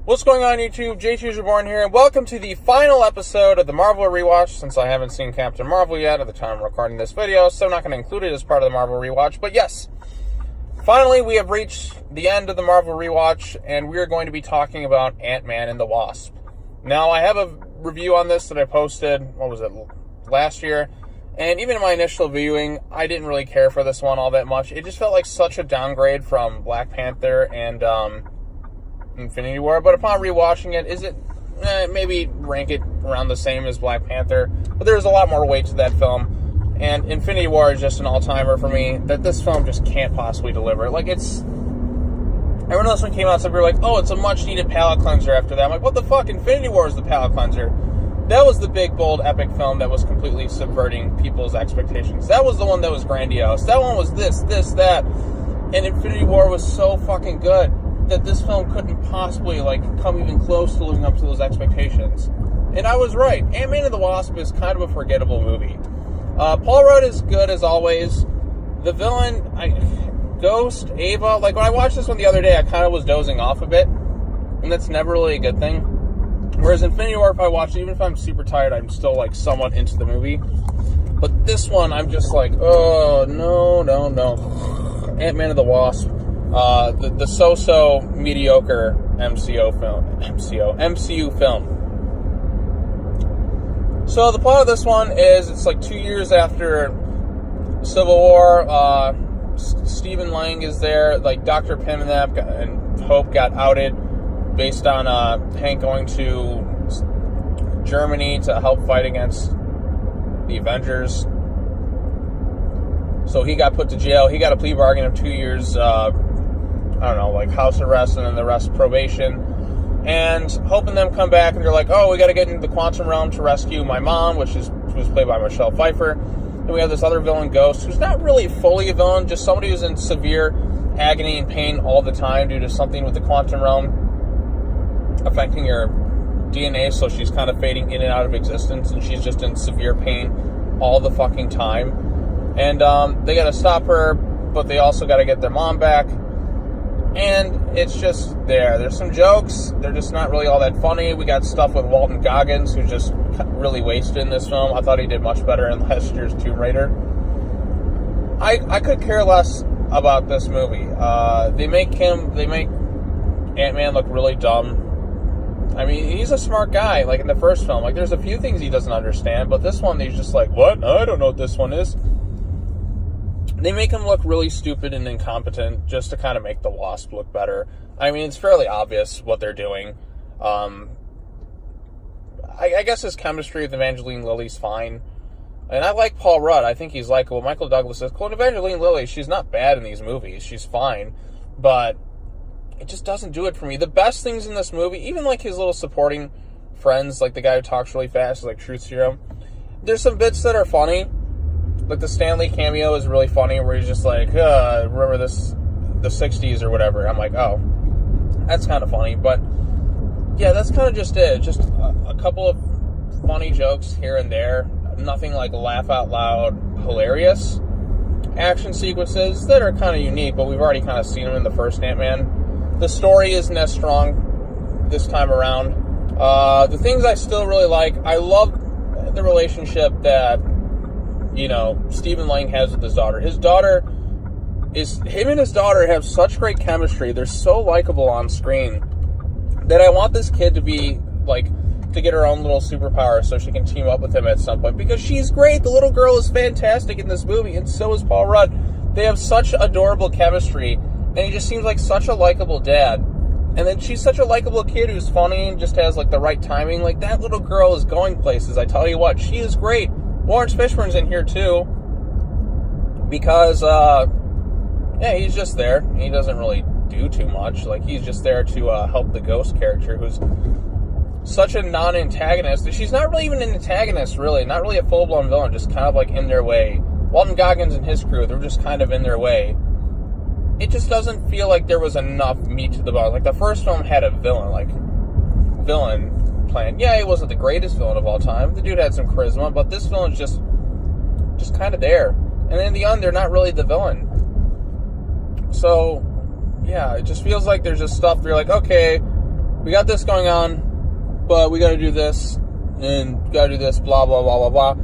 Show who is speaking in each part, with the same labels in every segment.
Speaker 1: What's going on, YouTube? J2's Reborn here, and welcome to the final episode of the Marvel Rewatch, since I haven't seen Captain Marvel yet at the time of recording this video, so I'm not going to include it as part of the Marvel Rewatch. But yes, finally we have reached the end of the Marvel Rewatch, and we are going to be talking about Ant-Man and the Wasp. Now, I have a review on this that I posted, last year, and even in my initial viewing, I didn't really care for this one all that much. It just felt like such a downgrade from Black Panther and Infinity War, but upon rewatching it, maybe rank it around the same as Black Panther, but there's a lot more weight to that film, and Infinity War is just an all-timer for me that this film just can't possibly deliver. Like, I remember this one came out, some people were like, oh, it's a much-needed palate cleanser after that. I'm like, what the fuck? Infinity War is the palate cleanser. That was the big, bold, epic film that was completely subverting people's expectations. That was the one that was grandiose. That one was this, that, and Infinity War was so fucking good that this film couldn't possibly, come even close to living up to those expectations. And I was right. Ant-Man and the Wasp is kind of a forgettable movie. Paul Rudd is good, as always. The villain, Ghost, Ava, when I watched this one the other day, I kind of was dozing off a bit, and that's never really a good thing. Whereas Infinity War, if I watch it, even if I'm super tired, I'm still, somewhat into the movie. But this one, I'm just oh, no. Ant-Man and the Wasp. The so-so mediocre MCU film. So the plot of this one is it's 2 years after Civil War. Stephen Lang is there. Dr. Pym and Hope got outed based on Hank going to Germany to help fight against the Avengers. So he got put to jail. He got a plea bargain of 2 years, house arrest and then the rest probation. And Hope and them come back and they're like, oh, we got to get into the quantum realm to rescue my mom, who's played by Michelle Pfeiffer. And we have this other villain, Ghost, who's not really fully a villain, just somebody who's in severe agony and pain all the time due to something with the quantum realm affecting her DNA, so she's kind of fading in and out of existence, and she's just in severe pain all the fucking time. And they got to stop her, but they also got to get their mom back. And it's just there. There's some jokes. They're just not really all that funny. We got stuff with Walton Goggins, who's just really wasted in this film. I thought he did much better in last year's Tomb Raider. I could care less about this movie. They make Ant-Man look really dumb. I mean, he's a smart guy, in the first film. There's a few things he doesn't understand, but this one, he's just what? I don't know what this one is. They make him look really stupid and incompetent just to kind of make the Wasp look better. I mean, it's fairly obvious what they're doing. I guess his chemistry with Evangeline Lilly's fine. And I like Paul Rudd. I think he's likable. Michael Douglas is cool. And Evangeline Lilly, she's not bad in these movies. She's fine. But it just doesn't do it for me. The best things in this movie, even his little supporting friends, the guy who talks really fast, Truth Serum, there's some bits that are funny. The Stanley cameo is really funny, where he's just remember this, the 60s or whatever. I'm oh, that's kind of funny. But, yeah, that's kind of just it. Just a couple of funny jokes here and there. Nothing laugh out loud hilarious action sequences that are kind of unique, but we've already kind of seen them in the first Ant-Man. The story isn't as strong this time around. The things I still really like, I love the relationship that Stephen Lang has with his daughter. Him and his daughter have such great chemistry. They're so likable on screen that I want this kid to be, to get her own little superpower so she can team up with him at some point, because she's great. The little girl is fantastic in this movie, and so is Paul Rudd. They have such adorable chemistry, and he just seems like such a likable dad. And then she's such a likable kid who's funny and just has, the right timing. That little girl is going places. I tell you what, she is great. Lawrence Fishburne's in here, too, because, he's just there. He doesn't really do too much. He's just there to help the Ghost character, who's such a non-antagonist. She's not really even an antagonist, really. Not really a full-blown villain, just kind of, in their way. Walton Goggins and his crew, they're just kind of in their way. It just doesn't feel like there was enough meat to the bone. The first film had a villain plan. Yeah, he wasn't the greatest villain of all time. The dude had some charisma, but this villain's just kind of there. And in the end, they're not really the villain. So, yeah, it just feels like there's just stuff where you're like, okay, we got this going on, but we got to do this, and got to do this, blah, blah, blah, blah, blah.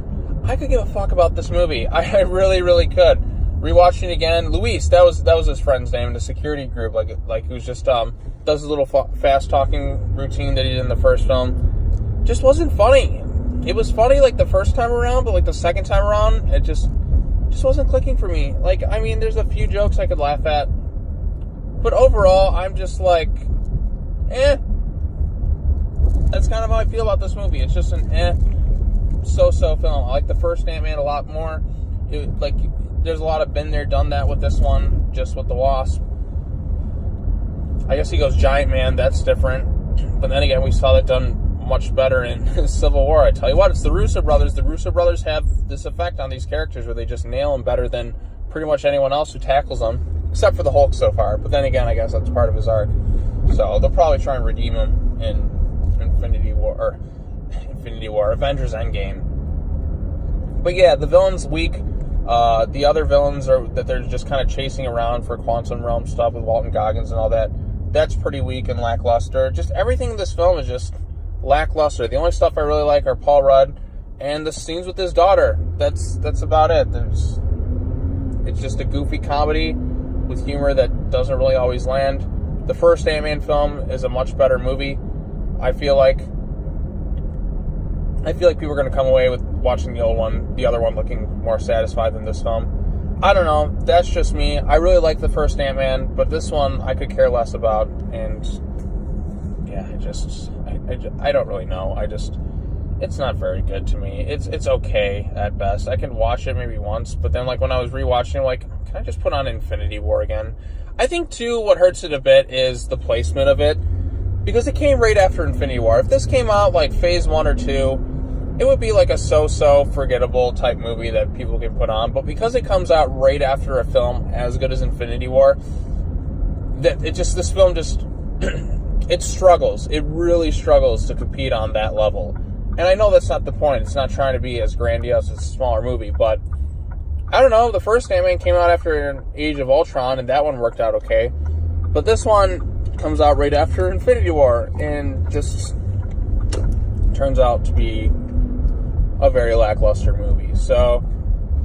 Speaker 1: I could give a fuck about this movie. I really, really could. Rewatching it again, Luis, that was his friend's name in the security group, like who's just does his little fast talking routine that he did in the first film. Just wasn't funny. It was funny like the first time around, but like the second time around, it just wasn't clicking for me. Like, I mean, there's a few jokes I could laugh at, but overall, I'm just like, eh. That's kind of how I feel about this movie. It's just an so-so film. I like the first Ant-Man a lot more. There's a lot of been there, done that with this one, just with the Wasp. I guess he goes Giant Man, that's different. But then again, we saw that done much better in Civil War. I tell you what, it's the Russo brothers. The Russo brothers have this effect on these characters where they just nail them better than pretty much anyone else who tackles them, except for the Hulk so far. But then again, I guess that's part of his arc. So they'll probably try and redeem him in Avengers Endgame. But yeah, the villain's weak. The other villains are that they're just kind of chasing around for Quantum Realm stuff with Walton Goggins and all that. That's pretty weak and lackluster. Just everything in this film is just lackluster. The only stuff I really like are Paul Rudd and the scenes with his daughter. That's about it. It's just a goofy comedy with humor that doesn't really always land. The first Ant-Man film is a much better movie. I feel like people are going to come away with watching the other one looking more satisfied than this film. I don't know. That's just me. I really like the first Ant-Man, but this one I could care less about. And yeah, I don't really know. It's not very good to me. It's okay at best. I can watch it maybe once, but then like when I was rewatching, like, can I just put on Infinity War again? I think too, what hurts it a bit is the placement of it, because it came right after Infinity War. If this came out like Phase 1 or 2, it would be like a so-so forgettable type movie that people can put on. But because it comes out right after a film as good as Infinity War, this film it struggles. It really struggles to compete on that level. And I know that's not the point. It's not trying to be as grandiose as a smaller movie, but I don't know. The first Ant-Man came out after Age of Ultron, and that one worked out okay. But this one comes out right after Infinity War, and just turns out to be a very lackluster movie. So,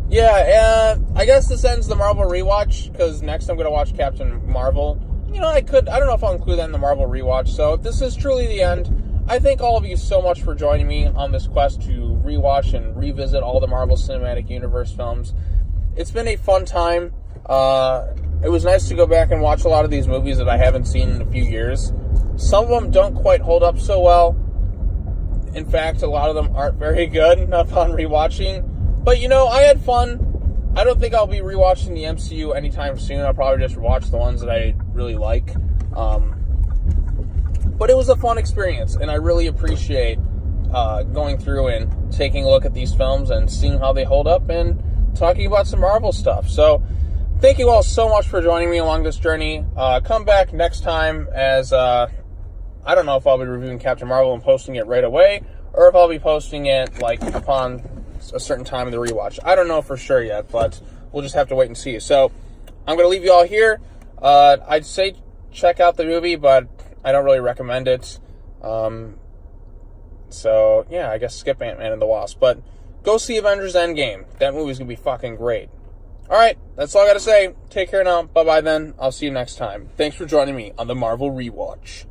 Speaker 1: yeah, I guess this ends the Marvel rewatch, because next I'm going to watch Captain Marvel. You know, I don't know if I'll include that in the Marvel rewatch. So, if this is truly the end, I thank all of you so much for joining me on this quest to rewatch and revisit all the Marvel Cinematic Universe films. It's been a fun time. It was nice to go back and watch a lot of these movies that I haven't seen in a few years. Some of them don't quite hold up so well. In fact, a lot of them aren't very good upon rewatching. But, you know, I had fun. I don't think I'll be rewatching the MCU anytime soon. I'll probably just watch the ones that I really like. But it was a fun experience, and I really appreciate going through and taking a look at these films and seeing how they hold up and talking about some Marvel stuff. So, thank you all so much for joining me along this journey. Come back next time as, I don't know if I'll be reviewing Captain Marvel and posting it right away, or if I'll be posting it, like, upon a certain time in the rewatch. I don't know for sure yet, but we'll just have to wait and see. So, I'm going to leave you all here. I'd say check out the movie, but I don't really recommend it. So, yeah, I guess skip Ant-Man and the Wasp. But go see Avengers Endgame. That movie's going to be fucking great. Alright, that's all I got to say. Take care now. Bye-bye then. I'll see you next time. Thanks for joining me on the Marvel Rewatch.